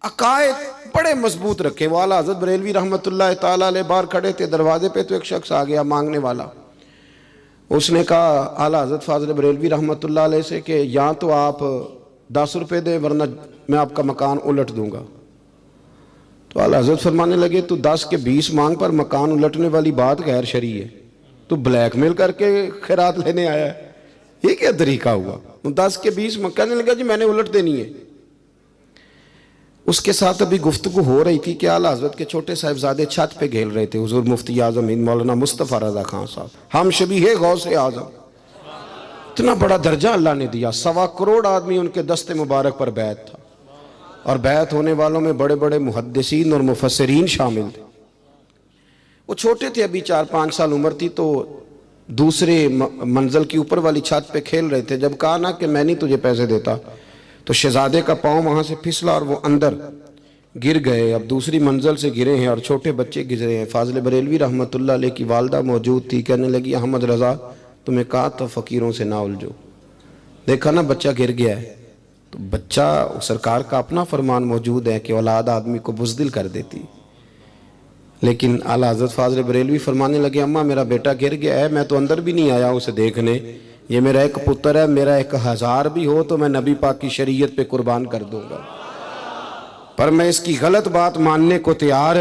عقائد بڑے مضبوط رکھے. وہ اعلیٰ حضرت بریلوی رحمۃ اللہ تعالیٰ علیہ باہر کھڑے تھے, دروازے پہ تو ایک شخص آ گیا مانگنے والا. اس نے کہا اعلیٰ حضرت فاضل بریلوی رحمۃ اللہ علیہ سے کہ یا تو آپ 10 روپے دیں ورنہ میں آپ کا مکان الٹ دوں گا. تو اعلیٰ حضرت فرمانے لگے تو 10 کے 20 مانگ پر مکان الٹنے والی بات غیر شرعی ہے, تو بلیک میل کر کے خیرات لینے آیا ہے, یہ کیا طریقہ ہوا؟ 10 کے 20 کہنے لگا جی میں نے الٹ دینی ہے. اس کے ساتھ ابھی گفتگو ہو رہی تھی کہ اعلیٰ حضرت کے چھوٹے صاحبزادے چھت پہ گھیل رہے تھے. حضور مفتی اعظم ہند مولانا مصطفیٰ رضا خان صاحب, ہم شبیہ غوث اعظم, اتنا بڑا درجہ اللہ نے دیا. 1.25 کروڑ آدمی ان کے دست مبارک پر بیعت تھا, اور بیعت ہونے والوں میں بڑے بڑے محدثین اور مفسرین شامل تھے. وہ چھوٹے تھے, ابھی 4-5 سال عمر تھی, تو دوسرے منزل کی اوپر والی چھت پہ کھیل رہے تھے. جب کہا نا کہ میں نہیں تجھے پیسے دیتا, تو شہزادے کا پاؤں وہاں سے پھسلا اور وہ اندر گر گئے. اب دوسری منزل سے گرے ہیں اور چھوٹے بچے گزرے ہیں. فاضل بریلوی رحمۃ اللہ علیہ کی والدہ موجود تھی, کہنے لگی احمد رضا تمہیں کہا تو فقیروں سے نہ الجھو, دیکھا نا بچہ گر گیا ہے. تو بچہ سرکار کا اپنا فرمان موجود ہے کہ اولاد آدمی کو بزدل کر دیتی, لیکن اعلیٰ حضرت فاضل بریلوی فرمانے لگے اماں میرا بیٹا گر گیا ہے, میں تو اندر بھی نہیں آیا اسے دیکھنے, یہ میرا ایک پتر ہے, میرا 1000 بھی ہو تو میں نبی پاک کی شریعت پہ قربان کر دوں گا, پر میں اس کی غلط بات ماننے کو تیار.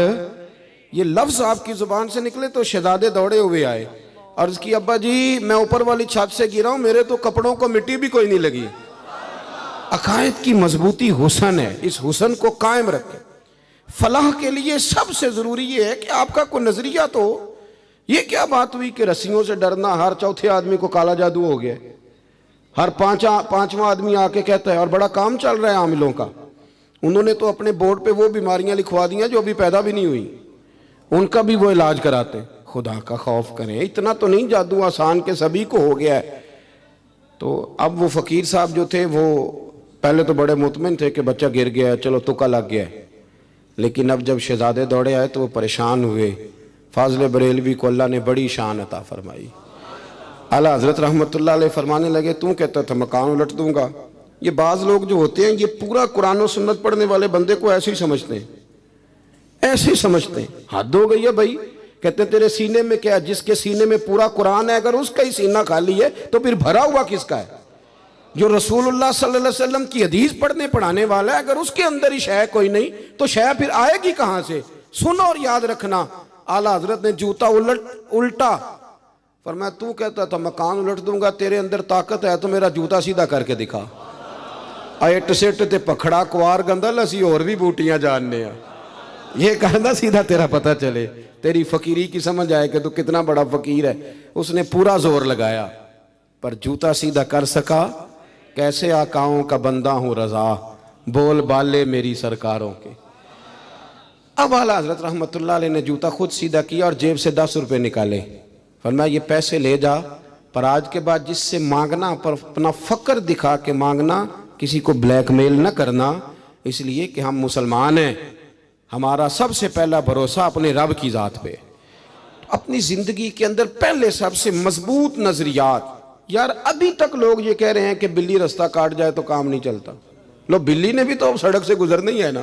یہ لفظ آپ کی زبان سے نکلے تو شہزادے دوڑے ہوئے آئے, عرض کی ابا جی میں اوپر والی چھت سے گرا ہوں, میرے تو کپڑوں کو مٹی بھی کوئی نہیں لگی. عقائد کی مضبوطی حسن ہے, اس حسن کو قائم رکھیں. فلاح کے لیے سب سے ضروری یہ ہے کہ آپ کا کوئی نظریہ تو. یہ کیا بات ہوئی کہ رسیوں سے ڈرنا, ہر چوتھے آدمی کو کالا جادو ہو گیا, ہر پانچواں آدمی آ کے کہتا ہے, اور بڑا کام چل رہا ہے عاملوں کا. انہوں نے تو اپنے بورڈ پہ وہ بیماریاں لکھوا دی ہیں جو ابھی پیدا بھی نہیں ہوئی, ان کا بھی وہ علاج کراتے. خدا کا خوف کریں, اتنا تو نہیں جادو آسان کے سبھی کو ہو گیا ہے. تو اب وہ فقیر صاحب جو تھے وہ پہلے تو بڑے مطمئن تھے کہ بچہ گر گیا, چلو تکا لگ گیا ہے, لیکن اب جب شہزادے دوڑے آئے تو وہ پریشان ہوئے. فاضل بریلوی کو اللہ نے بڑی شان عطا فرمائی. اعلیٰ حضرت رحمۃ اللہ علیہ فرمانے لگے تو کہتا تھا مکان الٹ دوں گا. یہ بعض لوگ جو ہوتے ہیں یہ پورا قرآن و سنت پڑھنے والے بندے کو ایسے ہی سمجھتے ہیں, ایسے ہی سمجھتے ہیں. حد ہو گئی ہے بھائی. کہتے ہیں تیرے سینے میں کیا, جس کے سینے میں پورا قرآن ہے اگر اس کا ہی سینہ خالی ہے تو پھر بھرا ہوا کس کا ہے؟ جو رسول اللہ صلی اللہ علیہ وسلم کی حدیث پڑھانے والا ہے, اگر اس کے اندر ہی شے کوئی نہیں تو شے پھر آئے گی کہاں سے؟ سنو اور یاد رکھنا, اعلیٰ حضرت نے جوتا الٹا فرمایا تو کہتا تھا مکان الٹ دوں گا, تیرے اندر طاقت ہے تو میرا جوتا سیدھا کر کے دکھا. اٹ سٹ تے پکھڑا کوار گندل اسی اور بھی بوٹیاں جاننے ہیں, یہ کہنا سیدھا تیرا پتہ چلے, تیری فقیری کی سمجھ آئے کہ تو کتنا بڑا فقیر ہے. اس نے پورا زور لگایا پر جوتا سیدھا کر سکا. کیسے آقاؤں کا بندہ ہوں رضا, بول بالے میری سرکاروں کے. اب اعلیٰ حضرت رحمۃ اللہ علیہ نے جوتا خود سیدھا کیا اور جیب سے 10 روپے نکالے. فرمایا یہ پیسے لے جا, پر آج کے بعد جس سے مانگنا پر اپنا فقر دکھا کے مانگنا, کسی کو بلیک میل نہ کرنا, اس لیے کہ ہم مسلمان ہیں, ہمارا سب سے پہلا بھروسہ اپنے رب کی ذات پہ. اپنی زندگی کے اندر پہلے سب سے مضبوط نظریات. یار ابھی تک لوگ یہ کہہ رہے ہیں کہ بلی رستہ کاٹ جائے تو کام نہیں چلتا. لو بلی نے بھی تو سڑک سے گزرنا ہی ہے نا,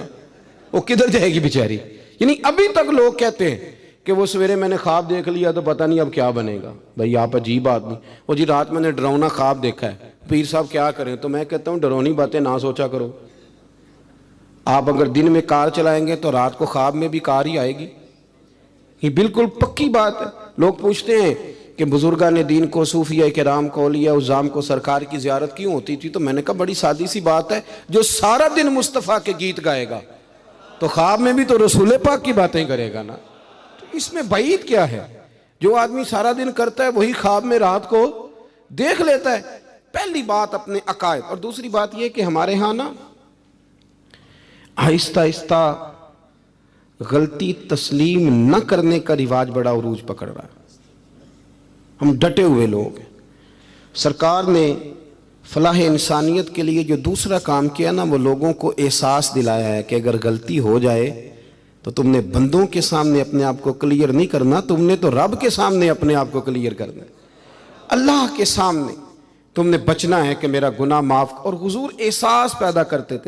وہ کدھر جائے گی بیچاری. یعنی ابھی تک لوگ کہتے ہیں کہ وہ سویرے میں نے خواب دیکھ لیا تو پتہ نہیں اب کیا بنے گا. بھائی آپ عجیب آدمی. وہ جی رات میں نے ڈراؤنا خواب دیکھا ہے, پیر صاحب کیا کریں؟ تو میں کہتا ہوں ڈرونی باتیں نہ سوچا کرو. آپ اگر دن میں کار چلائیں گے تو رات کو خواب میں بھی کار ہی آئے گی. یہ بالکل پکی بات ہے. لوگ پوچھتے ہیں کہ بزرگان دین کو, صوفیہ کرام کو, اولیاء عظام کو سرکار کی زیارت کیوں ہوتی تھی؟ تو میں نے کہا بڑی سادی سی بات ہے, جو سارا دن مصطفیٰ کے گیت گائے گا تو خواب میں بھی تو رسول پاک کی باتیں کرے گا نا. تو اس میں بعید کیا ہے؟ جو آدمی سارا دن کرتا ہے وہی خواب میں رات کو دیکھ لیتا ہے. پہلی بات اپنے عقائد. اور دوسری بات یہ کہ ہمارے ہاں نا آہستہ آہستہ غلطی تسلیم نہ کرنے کا رواج بڑا عروج پکڑ رہا ہے. ہم ڈٹے ہوئے لوگ ہیں. سرکار نے فلاح انسانیت کے لیے جو دوسرا کام کیا نا, وہ لوگوں کو احساس دلایا ہے کہ اگر غلطی ہو جائے تو تم نے بندوں کے سامنے اپنے آپ کو کلیئر نہیں کرنا, تم نے تو رب کے سامنے اپنے آپ کو کلیئر کرنا ہے. اللہ کے سامنے تم نے بچنا ہے کہ میرا گناہ معاف. اور حضور احساس پیدا کرتے تھے.